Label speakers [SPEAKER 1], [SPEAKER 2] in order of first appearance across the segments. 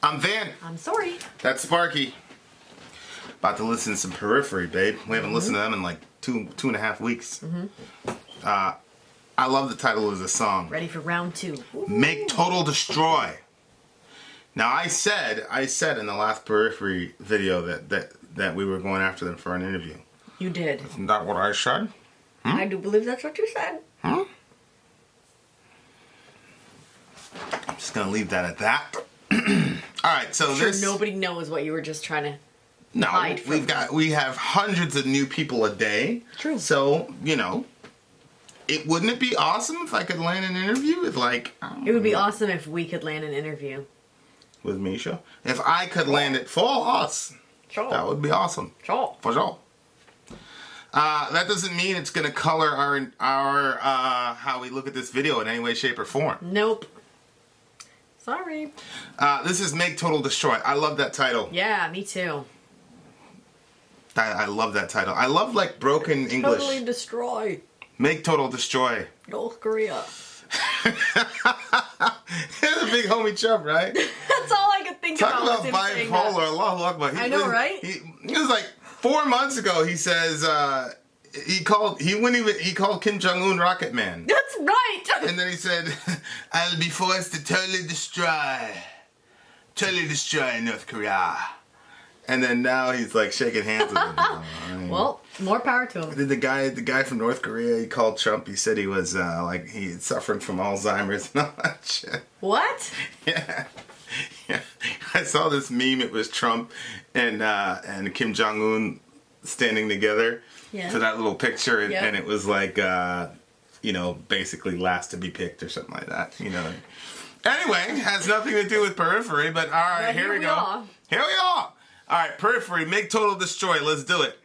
[SPEAKER 1] I'm Vin.
[SPEAKER 2] I'm sorry.
[SPEAKER 1] That's Sparky. About to listen to some Periphery, babe. We haven't listened to them in like two and a half weeks. I love the title of the song.
[SPEAKER 2] Ready for round two. Ooh.
[SPEAKER 1] Make Total Destroy. Now I said in the last Periphery video that we were going after them for an interview.
[SPEAKER 2] You did.
[SPEAKER 1] Isn't that what I said?
[SPEAKER 2] I do believe that's what you said.
[SPEAKER 1] I'm just gonna leave that at that. All right, so
[SPEAKER 2] Nobody knows what you were just trying to.
[SPEAKER 1] No,
[SPEAKER 2] hide from
[SPEAKER 1] we have hundreds of new people a day.
[SPEAKER 2] True.
[SPEAKER 1] So, wouldn't it be awesome if I could land an interview with
[SPEAKER 2] It would be awesome if we could land an interview
[SPEAKER 1] with Misha. If I could land it for us,
[SPEAKER 2] Sure.
[SPEAKER 1] that would be awesome.
[SPEAKER 2] Sure.
[SPEAKER 1] For sure. That doesn't mean it's gonna color our how we look at this video in any way, shape, or form.
[SPEAKER 2] Nope. Sorry.
[SPEAKER 1] This is Make Total Destroy. I love that title.
[SPEAKER 2] Yeah, me too.
[SPEAKER 1] I love that title. I love broken English.
[SPEAKER 2] Totally destroy
[SPEAKER 1] Make Total Destroy.
[SPEAKER 2] North Korea.
[SPEAKER 1] He's a big homie chump, right?
[SPEAKER 2] That's all I could think
[SPEAKER 1] Talk
[SPEAKER 2] about.
[SPEAKER 1] about bipolar. Allahu Akbar.
[SPEAKER 2] I know, right?
[SPEAKER 1] He was like 4 months ago. He says he called Kim Jong-un Rocket Man.
[SPEAKER 2] That's right.
[SPEAKER 1] And then he said, "I'll be forced to totally destroy North Korea." And then now he's shaking hands with him.
[SPEAKER 2] Well, more power to him.
[SPEAKER 1] The guy from North Korea, he called Trump. He said he was he's suffering from Alzheimer's and all that shit.
[SPEAKER 2] What?
[SPEAKER 1] Yeah. I saw this meme. It was Trump and Kim Jong Un standing together for that little picture, and it was basically last to be picked or something like that. Anyway, has nothing to do with Periphery, but all right, here we go. Here we are. All right, Periphery, Make Total Destroy. Let's do it.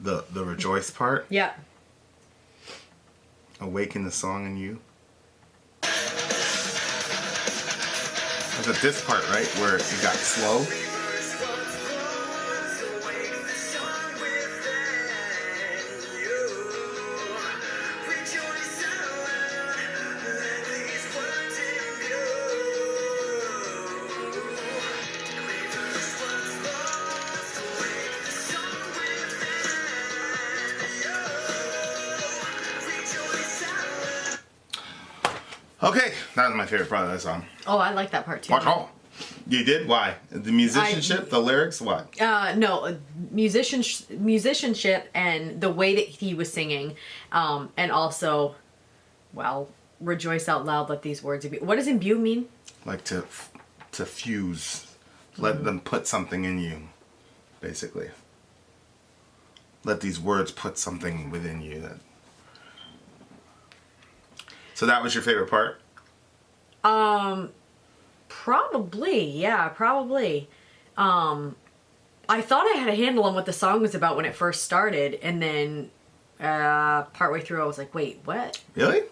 [SPEAKER 1] the rejoice part.
[SPEAKER 2] Yeah.
[SPEAKER 1] Awaken the song in you. There's a this part, right, where it got slow. Okay, that was my favorite part of that song.
[SPEAKER 2] Oh, I like that part too.
[SPEAKER 1] Wow. You did? Why? The musicianship, the lyrics, what?
[SPEAKER 2] No, musicianship and the way that he was singing, and also, well, rejoice out loud. Let these words imbue. What does imbue mean?
[SPEAKER 1] Like to fuse, let them put something in you, basically. Let these words put something within you. So that was your favorite part?
[SPEAKER 2] Probably, yeah, probably. I thought I had a handle on what the song was about when it first started, and then partway through I was like, wait, what?
[SPEAKER 1] Really? It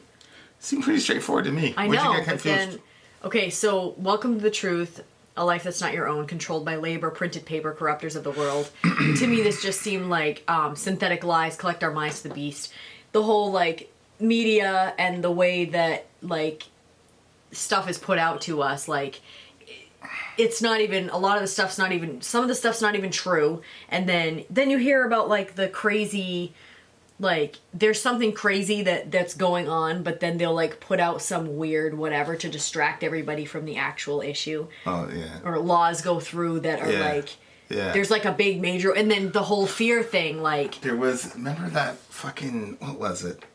[SPEAKER 1] seemed pretty straightforward to me.
[SPEAKER 2] I
[SPEAKER 1] Where'd
[SPEAKER 2] know,
[SPEAKER 1] you get
[SPEAKER 2] but
[SPEAKER 1] confused?
[SPEAKER 2] then, okay, so welcome to the truth, a life that's not your own, controlled by labor, printed paper, corruptors of the world. To me, this just seemed like synthetic lies, collect our minds to the beast. The whole, like, media and the way that, like, stuff is put out to us, like, it's not even, a lot of the stuff's not even, some of the stuff's not even true, and then you hear about, like, the crazy, like, there's something crazy that's going on, but then they'll, like, put out some weird whatever to distract everybody from the actual issue.
[SPEAKER 1] Oh, yeah.
[SPEAKER 2] Or laws go through that are, like, there's, like, a big major, and then the whole fear thing, like...
[SPEAKER 1] There was, remember that fucking, what was it?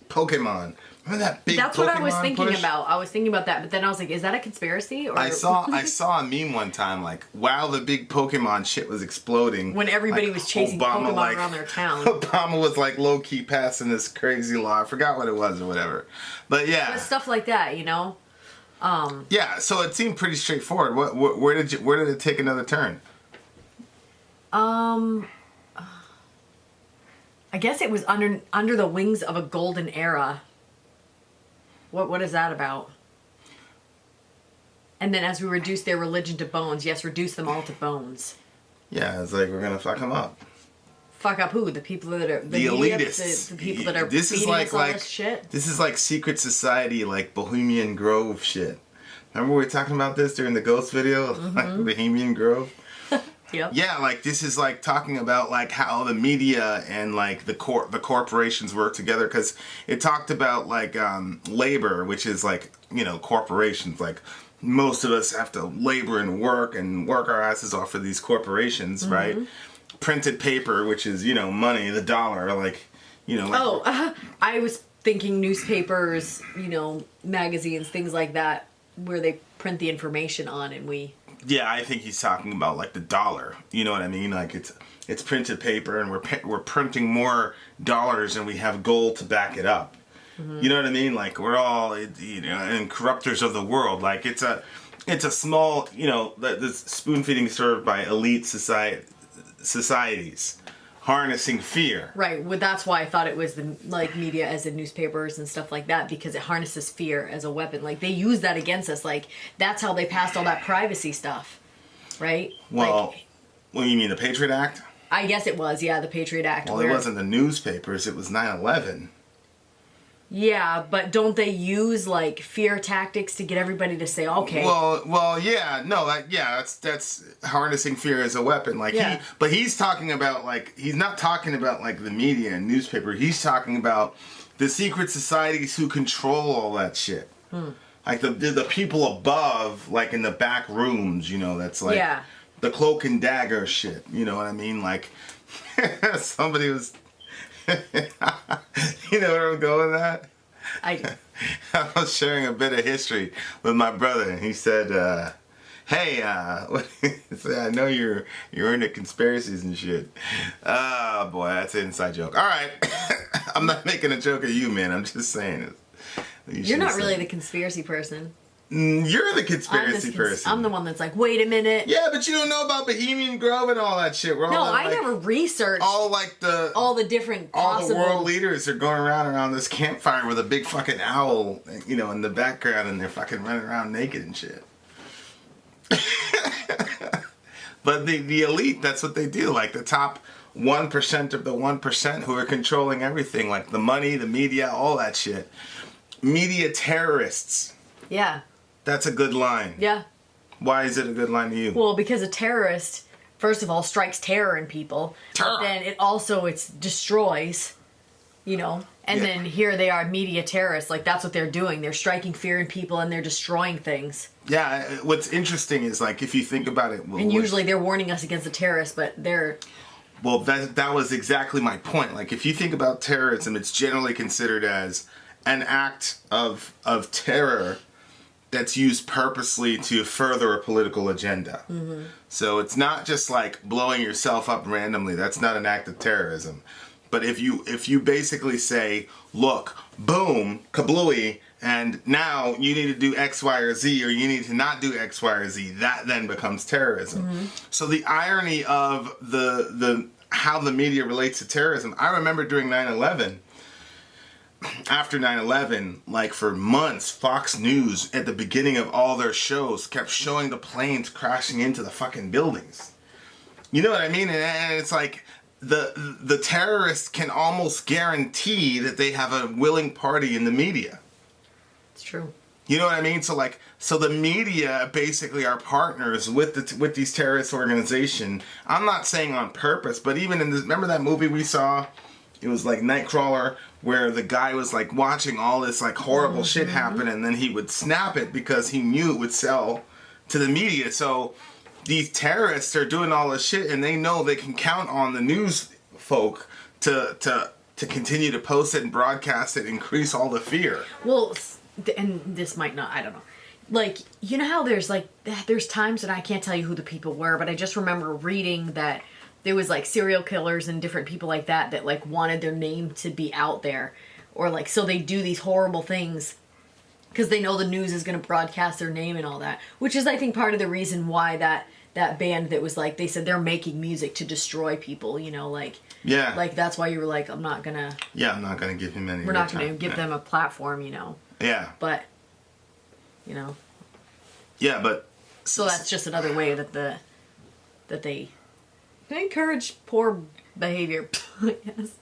[SPEAKER 1] Pokemon. Remember that big
[SPEAKER 2] That's
[SPEAKER 1] Pokemon
[SPEAKER 2] what I was thinking
[SPEAKER 1] push?
[SPEAKER 2] about. I was thinking about that, but then I was like, is that a conspiracy? Or
[SPEAKER 1] I saw a meme one time, like, while the big Pokemon shit was exploding.
[SPEAKER 2] When everybody
[SPEAKER 1] like,
[SPEAKER 2] was chasing Pokemon
[SPEAKER 1] like,
[SPEAKER 2] around their town.
[SPEAKER 1] Obama was, like, low-key passing this crazy law. I forgot what it was or whatever. But, yeah.
[SPEAKER 2] But stuff like that, you know?
[SPEAKER 1] Yeah, so it seemed pretty straightforward. Where did it take another turn?
[SPEAKER 2] I guess it was under the wings of a golden era. What is that about? And then as we reduce their religion to bones, yes, reduce them all to bones.
[SPEAKER 1] Yeah, it's like we're gonna fuck them up.
[SPEAKER 2] Fuck up who? The people that are
[SPEAKER 1] the elitists.
[SPEAKER 2] The people that are
[SPEAKER 1] this is
[SPEAKER 2] feeding
[SPEAKER 1] like
[SPEAKER 2] us all this shit.
[SPEAKER 1] This is like secret society, like Bohemian Grove shit. Remember we were talking about this during the Ghost video, like Bohemian Grove.
[SPEAKER 2] Yep.
[SPEAKER 1] Yeah, like this is like talking about like how the media and like the corporations work together, because it talked about like labor, which is like, you know, corporations. Like most of us have to labor and work our asses off for these corporations, right? Printed paper, which is, you know, money, the dollar, like, you know. Like,
[SPEAKER 2] I was thinking newspapers, you know, magazines, things like that, where they print the information on and we.
[SPEAKER 1] Yeah, I think he's talking about like the dollar. You know what I mean? Like it's printed paper, and we're printing more dollars, and we have gold to back it up. You know what I mean? Like we're all, you know, and corruptors of the world. Like it's a small, you know, the spoon feeding served by elite societies, harnessing fear.
[SPEAKER 2] Right. Well, that's why I thought it was the like media, as in newspapers and stuff like that, because it harnesses fear as a weapon. Like they use that against us. Like that's how they passed all that privacy stuff, right?
[SPEAKER 1] Well,
[SPEAKER 2] like,
[SPEAKER 1] what do you mean, the Patriot Act?
[SPEAKER 2] I guess it was, yeah, the Patriot Act.
[SPEAKER 1] Well, it wasn't the newspapers. It was 9/11.
[SPEAKER 2] Yeah, but don't they use like fear tactics to get everybody to say, okay?
[SPEAKER 1] Well, yeah, no, that's harnessing fear as a weapon. Like he's talking about like, he's not talking about like the media and newspaper. He's talking about the secret societies who control all that shit. Like the people above, like in the back rooms, you know, that's like the cloak and dagger shit. You know what I mean? Like somebody was. You know where I'm going with that? I was sharing a bit of history with my brother, and he said, hey, I know you're into conspiracies and shit. Oh, boy, that's an inside joke. All right. I'm not making a joke of you, man. I'm just saying it.
[SPEAKER 2] You're not really the conspiracy person.
[SPEAKER 1] You're the conspiracy person.
[SPEAKER 2] I'm the one that's like, wait a minute.
[SPEAKER 1] Yeah, but you don't know about Bohemian Grove and all that shit.
[SPEAKER 2] I never researched
[SPEAKER 1] all the different all the world leaders are going around this campfire with a big fucking owl, in the background, and they're fucking running around naked and shit. But the elite, that's what they do. Like the top 1% of the 1% who are controlling everything, like the money, the media, all that shit. Media terrorists.
[SPEAKER 2] Yeah.
[SPEAKER 1] That's a good line.
[SPEAKER 2] Yeah.
[SPEAKER 1] Why is it a good line to you?
[SPEAKER 2] Well, because a terrorist, first of all, strikes terror in people. Terror. But then it also destroys, And then here they are, media terrorists. Like, that's what they're doing. They're striking fear in people and they're destroying things.
[SPEAKER 1] Yeah, what's interesting is, like, if you think about it...
[SPEAKER 2] And usually they're warning us against the terrorists, but they're...
[SPEAKER 1] Well, that was exactly my point. Like, if you think about terrorism, it's generally considered as an act of terror that's used purposely to further a political agenda. Mm-hmm. So it's not just like blowing yourself up randomly. That's not an act of terrorism. But if you basically say, look, boom, kablooey, and now you need to do X, Y, or Z, or you need to not do X, Y, or Z, that then becomes terrorism. Mm-hmm. So the irony of the how the media relates to terrorism, I remember during 9/11, after 9/11, like for months, Fox News at the beginning of all their shows kept showing the planes crashing into the fucking buildings. You know what I mean? And it's like the terrorists can almost guarantee that they have a willing party in the media.
[SPEAKER 2] It's true.
[SPEAKER 1] You know what I mean? So the media basically are partners with these terrorist organizations. I'm not saying on purpose, but even in this, remember that movie we saw? It was like Nightcrawler, where the guy was like watching all this like horrible shit happen, and then he would snap it because he knew it would sell to the media. So these terrorists are doing all this shit, and they know they can count on the news folk to continue to post it and broadcast it, increase all the fear.
[SPEAKER 2] Well, and this might not, I don't know. Like, you know how there's times that I can't tell you who the people were, but I just remember reading that there was like serial killers and different people like that like wanted their name to be out there, or like, so they do these horrible things because they know the news is going to broadcast their name and all that, which is, I think, part of the reason why that band that was like, they said they're making music to destroy people, like, yeah, like that's why you were like, I'm not gonna
[SPEAKER 1] give him any,
[SPEAKER 2] we're not gonna give them a platform,
[SPEAKER 1] yeah,
[SPEAKER 2] but
[SPEAKER 1] yeah, but
[SPEAKER 2] so that's just another way that they encourage poor behavior. Yes.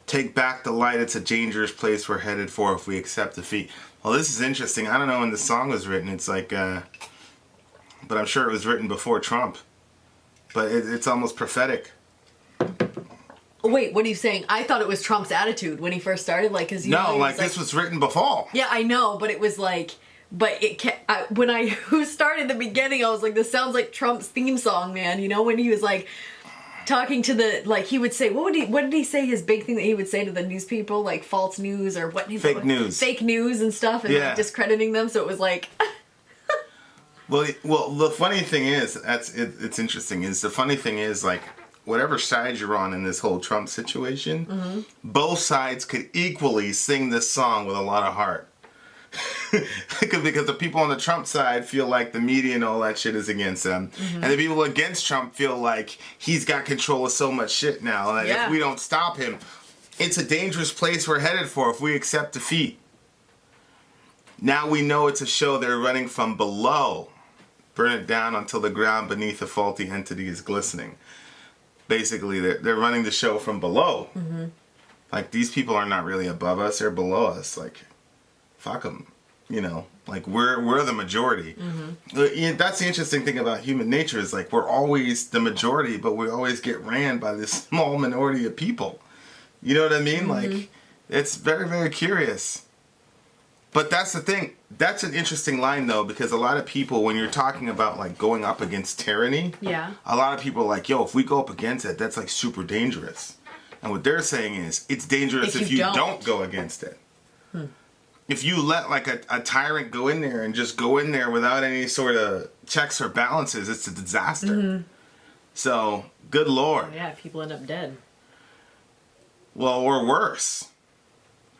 [SPEAKER 1] Take back the light. It's a dangerous place we're headed for if we accept defeat. Well, this is interesting. I don't know when the song was written. It's like, but I'm sure it was written before Trump. But it's almost prophetic.
[SPEAKER 2] Wait, what are you saying? I thought it was Trump's attitude when he first started. Like, cause
[SPEAKER 1] this was written before.
[SPEAKER 2] Yeah, I know, but it was like. But when I started the beginning, I was like, this sounds like Trump's theme song, man. When he was like talking to he would say, what did he say, his big thing that he would say to the news people, like false news or what?
[SPEAKER 1] Fake news
[SPEAKER 2] and stuff, and like discrediting them. So it was like.
[SPEAKER 1] well, the funny thing is, it's interesting. The funny thing is, like, whatever side you're on in this whole Trump situation, mm-hmm. both sides could equally sing this song with a lot of heart. Because the people on the Trump side feel like the media and all that shit is against them, mm-hmm. and the people against Trump feel like he's got control of so much shit now, and if we don't stop him, it's a dangerous place we're headed for if we accept defeat. Now we know it's a show they're running from below. Burn it down until the ground beneath the faulty entity is glistening. Basically, they're running the show from below. Mm-hmm. Like, these people are not really above us; they're below us. Like, fuck them, like we're the majority. Mm-hmm. That's the interesting thing about human nature, is like we're always the majority, but we always get ran by this small minority of people. You know what I mean? Mm-hmm. Like, it's very, very curious. But that's the thing. That's an interesting line, though, because a lot of people, when you're talking about like going up against tyranny, a lot of people are like, yo, if we go up against it, that's like super dangerous. And what they're saying is, it's dangerous if you don't go against it. If you let like a tyrant go in there and just go in there without any sort of checks or balances, it's a disaster. Mm-hmm. So, good Lord.
[SPEAKER 2] Yeah, people end up dead.
[SPEAKER 1] Well, or worse.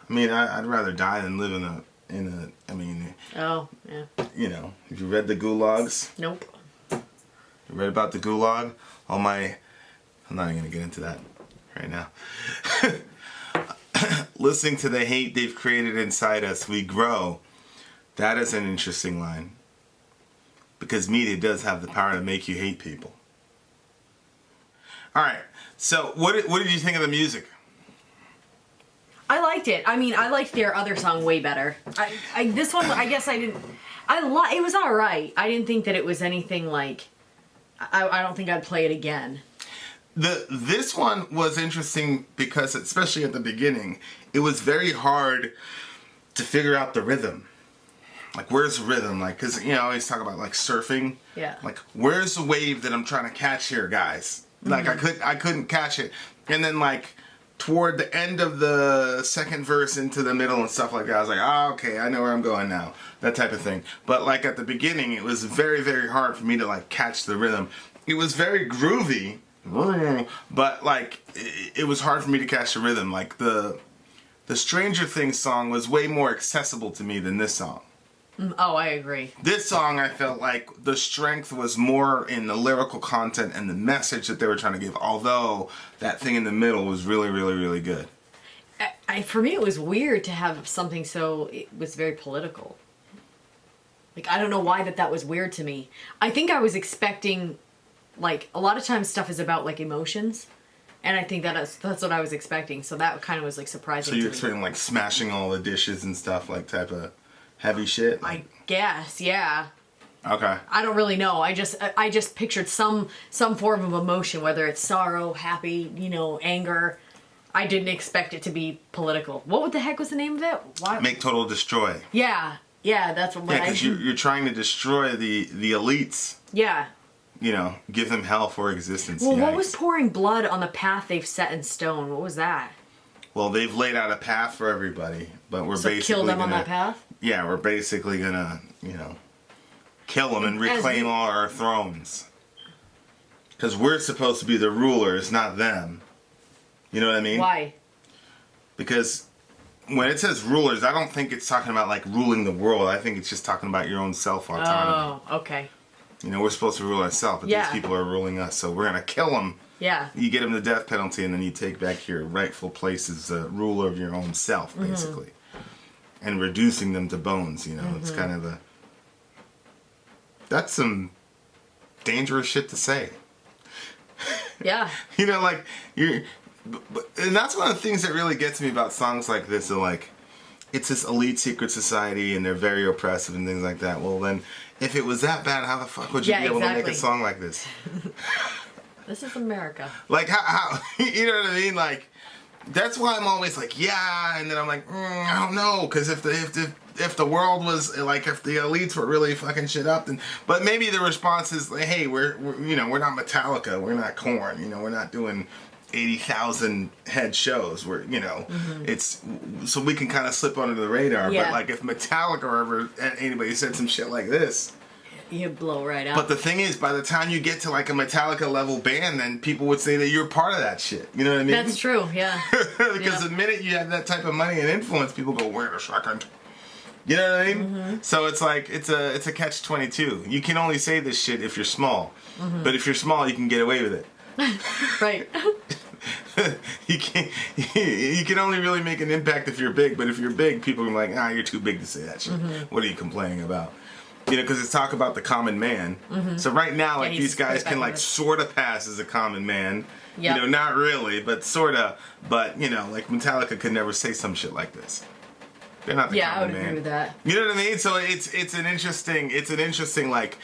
[SPEAKER 1] I mean, I'd rather die than live I mean.
[SPEAKER 2] Oh, yeah.
[SPEAKER 1] You know, have you read the gulags?
[SPEAKER 2] Nope.
[SPEAKER 1] You read about the gulag? I'm not even gonna get into that right now. Listening to the hate they've created inside us, we grow. That is an interesting line. Because media does have the power to make you hate people. Alright, so what did you think of the music?
[SPEAKER 2] I liked it. I mean, I liked their other song way better. This one, I guess I didn't... it was alright. I didn't think that it was anything like... I don't think I'd play it again.
[SPEAKER 1] This one was interesting because, especially at the beginning, it was very hard to figure out the rhythm. Like, where's the rhythm? Like, because, you know, I always talk about, like, surfing.
[SPEAKER 2] Yeah.
[SPEAKER 1] Like, where's the wave that I'm trying to catch here, guys? Like, I couldn't catch it. And then, like, toward the end of the second verse into the middle and stuff like that, I was like, oh, okay, I know where I'm going now. That type of thing. But, like, at the beginning, it was very, very hard for me to, like, catch the rhythm. It was very groovy, but, like, it was hard for me to catch the rhythm. Like, the Stranger Things song was way more accessible to me than this song.
[SPEAKER 2] Oh, I agree.
[SPEAKER 1] This song, I felt like the strength was more in the lyrical content and the message that they were trying to give, although that thing in the middle was really, really, really good.
[SPEAKER 2] For me, it was weird to have something it was very political. Like, I don't know why that was weird to me. I think I was expecting, like, a lot of times stuff is about, like, emotions. And I think that's what I was expecting. So that kind of was, like, surprising to me.
[SPEAKER 1] So you're expecting, like, smashing all the dishes and stuff, like, type of... heavy shit?
[SPEAKER 2] I guess, yeah.
[SPEAKER 1] Okay.
[SPEAKER 2] I don't really know. I just pictured some form of emotion, whether it's sorrow, happy, you know, anger. I didn't expect it to be political. What the heck was the name of it? Why?
[SPEAKER 1] Make Total Destroy.
[SPEAKER 2] Yeah, that's what.
[SPEAKER 1] Yeah, because you're trying to destroy the elites.
[SPEAKER 2] Yeah.
[SPEAKER 1] You know, give them hell for existence.
[SPEAKER 2] Well, what was pouring blood on the path they've set in stone? What was that?
[SPEAKER 1] Well, they've laid out a path for everybody, but we're basically
[SPEAKER 2] kill them on that path?
[SPEAKER 1] Yeah, we're basically gonna, you know, kill them and reclaim all our thrones. Because we're supposed to be the rulers, not them. You know what I mean?
[SPEAKER 2] Why?
[SPEAKER 1] Because when it says rulers, I don't think it's talking about, like, ruling the world. I think it's just talking about your own self-autonomy.
[SPEAKER 2] Oh, okay.
[SPEAKER 1] You know, we're supposed to rule ourselves, but these people are ruling us, so we're gonna kill them.
[SPEAKER 2] Yeah.
[SPEAKER 1] You get them the death penalty, and then you take back your rightful place as the ruler of your own self, basically. And reducing them to bones, you know. It's kind of that's some dangerous shit to say.
[SPEAKER 2] Yeah.
[SPEAKER 1] You know, like, and that's one of the things that really gets me about songs like this, are like, it's this elite secret society, and they're very oppressive and things like that. Well, then, if it was that bad, how the fuck would you be able to make a song like this?
[SPEAKER 2] This is America.
[SPEAKER 1] Like, how you know what I mean? Like, that's why I'm always like, yeah, and then I'm like, I don't know, because if the world was, like, if the elites were really fucking shit up, then, but maybe the response is, like, hey, we're you know, we're not Metallica, we're not Korn, you know, we're not doing 80,000 head shows, we're, you know, it's, so we can kind of slip under the radar, but, like, if Metallica or ever anybody said some shit like this,
[SPEAKER 2] you blow right out.
[SPEAKER 1] But the thing is, by the time you get to, like, a Metallica level band, then people would say that you're part of that shit. You know what I mean?
[SPEAKER 2] That's true, yeah.
[SPEAKER 1] Because the minute you have that type of money and influence, people go, wait a second. You know what I mean? So it's like, it's a catch-22. You can only say this shit if you're small. But if you're small, you can get away with it.
[SPEAKER 2] Right.
[SPEAKER 1] you can only really make an impact if you're big. But if you're big, people are like, you're too big to say that shit. What are you complaining about? You know, because it's talk about the common man. So right now, like, these guys can, like, sort of pass as a common man. Yep. You know, not really, but sort of. But, you know, like, Metallica could never say some shit like this. They're not the common man. Yeah, I would agree with that. You know what I mean? So it's an interesting, like,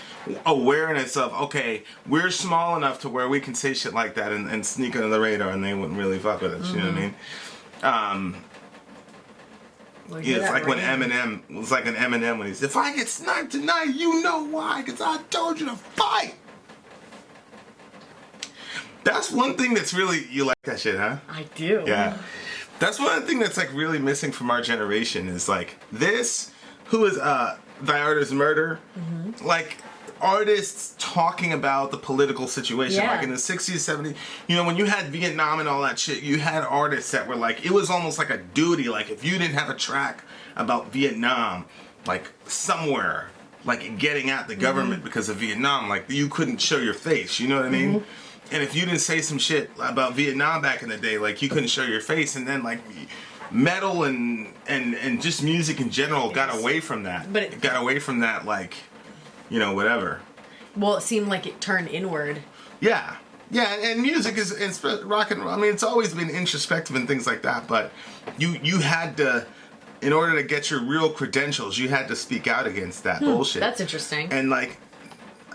[SPEAKER 1] awareness of, okay, we're small enough to where we can say shit like that and sneak under the radar, and they wouldn't really fuck with us. You know what I mean? Yeah, it's like when Eminem, it was like an Eminem when he said, if I get sniped tonight, you know why, because I told you to fight. That's one thing that's really, you like that shit, huh?
[SPEAKER 2] I do.
[SPEAKER 1] Yeah. That's one thing that's, like, really missing from our generation is, like, this, who is, Thy Art is Murder, like, artists talking about the political situation.
[SPEAKER 2] Yeah.
[SPEAKER 1] Like in the 60s, 70s, you know, when you had Vietnam and all that shit, you had artists that were like, it was almost like a duty. Like if you didn't have a track about Vietnam, like somewhere, like getting at the government because of Vietnam, like you couldn't show your face, you know what I mean? And if you didn't say some shit about Vietnam back in the day, like you couldn't show your face. And then like metal and just music in general got away from that.
[SPEAKER 2] But
[SPEAKER 1] it got away from that, like, you know, whatever.
[SPEAKER 2] Well, it seemed like it turned inward.
[SPEAKER 1] Yeah. Yeah, and music is rock and roll. I mean, it's always been introspective and things like that, but you had to, in order to get your real credentials, you had to speak out against that bullshit.
[SPEAKER 2] That's interesting.
[SPEAKER 1] And like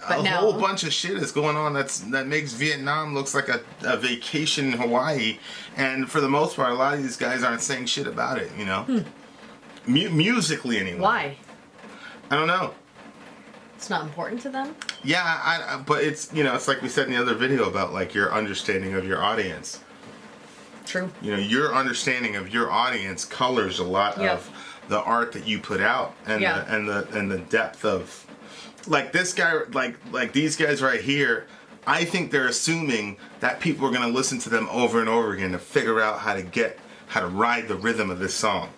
[SPEAKER 1] whole bunch of shit is going on that makes Vietnam looks like a vacation in Hawaii, and for the most part, a lot of these guys aren't saying shit about it, you know? Musically, anyway.
[SPEAKER 2] Why?
[SPEAKER 1] I don't know.
[SPEAKER 2] It's not important to them?
[SPEAKER 1] Yeah, but it's, you know, it's like we said in the other video about like your understanding of your audience.
[SPEAKER 2] True.
[SPEAKER 1] You know, your understanding of your audience colors a lot of the art that you put out, and the depth of, like this guy, like these guys right here. I think they're assuming that people are going to listen to them over and over again to figure out how to ride the rhythm of this song,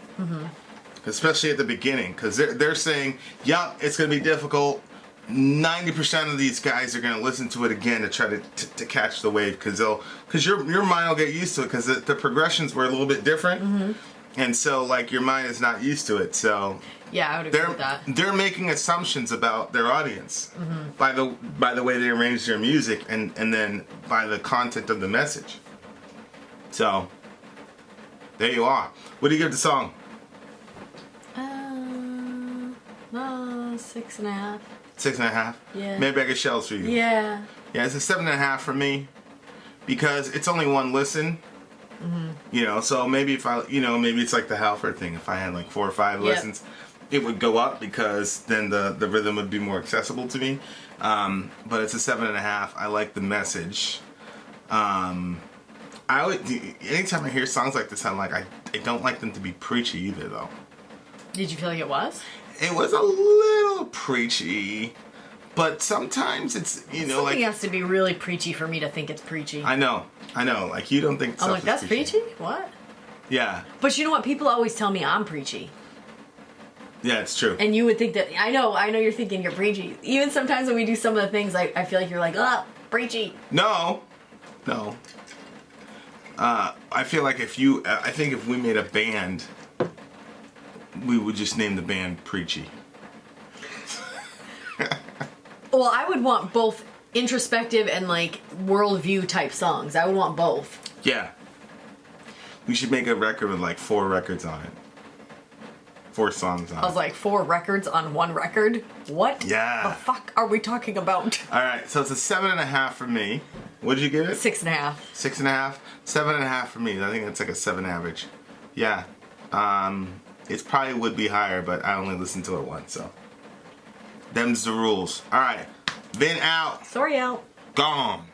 [SPEAKER 1] especially at the beginning, because they're saying, "Yeah, it's going to be difficult." 90% of these guys are going to listen to it again to try to catch the wave, because your mind will get used to it, because the progressions were a little bit different, and so like your mind is not used to it. So
[SPEAKER 2] yeah, I would agree with that.
[SPEAKER 1] They're making assumptions about their audience by the way they arrange their music, and then by the content of the message. So there you are. What do you give the song?
[SPEAKER 2] 6.5.
[SPEAKER 1] 6.5?
[SPEAKER 2] Yeah.
[SPEAKER 1] Maybe I get shells for you.
[SPEAKER 2] Yeah.
[SPEAKER 1] Yeah, it's a 7.5 for me, because it's only one listen. You know, so maybe maybe it's like the Halford thing. If I had like 4 or 5 listens, it would go up, because then the rhythm would be more accessible to me. But it's a 7.5. I like the message. Anytime I hear songs like this, I'm like, I don't like them to be preachy either, though.
[SPEAKER 2] Did you feel like it was?
[SPEAKER 1] It was a little preachy, but sometimes it's, you know,
[SPEAKER 2] Something
[SPEAKER 1] like,
[SPEAKER 2] has to be really preachy for me to think it's preachy.
[SPEAKER 1] I know. Like, you don't think
[SPEAKER 2] I'm like, that's preachy? What?
[SPEAKER 1] Yeah.
[SPEAKER 2] But you know what? People always tell me I'm preachy.
[SPEAKER 1] Yeah, it's true.
[SPEAKER 2] And you would think that, I know you're thinking you're preachy. Even sometimes when we do some of the things, I feel like you're like, preachy.
[SPEAKER 1] No. I feel like I think if we made a band, we would just name the band Preachy.
[SPEAKER 2] Well, I would want both introspective and like worldview type songs. I would want both.
[SPEAKER 1] Yeah. We should make a record with like 4 records on it. 4 songs on it.
[SPEAKER 2] I was like, 4 records on 1 record? What?
[SPEAKER 1] Yeah.
[SPEAKER 2] The fuck are we talking about?
[SPEAKER 1] Alright, so it's a 7.5 for me. What did you give it?
[SPEAKER 2] 6.5.
[SPEAKER 1] 6.5? 7.5 for me. I think that's like a 7 average. Yeah. It probably would be higher, but I only listened to it once, so. Them's the rules. Alright. Vin out.
[SPEAKER 2] Sorry out.
[SPEAKER 1] Gone.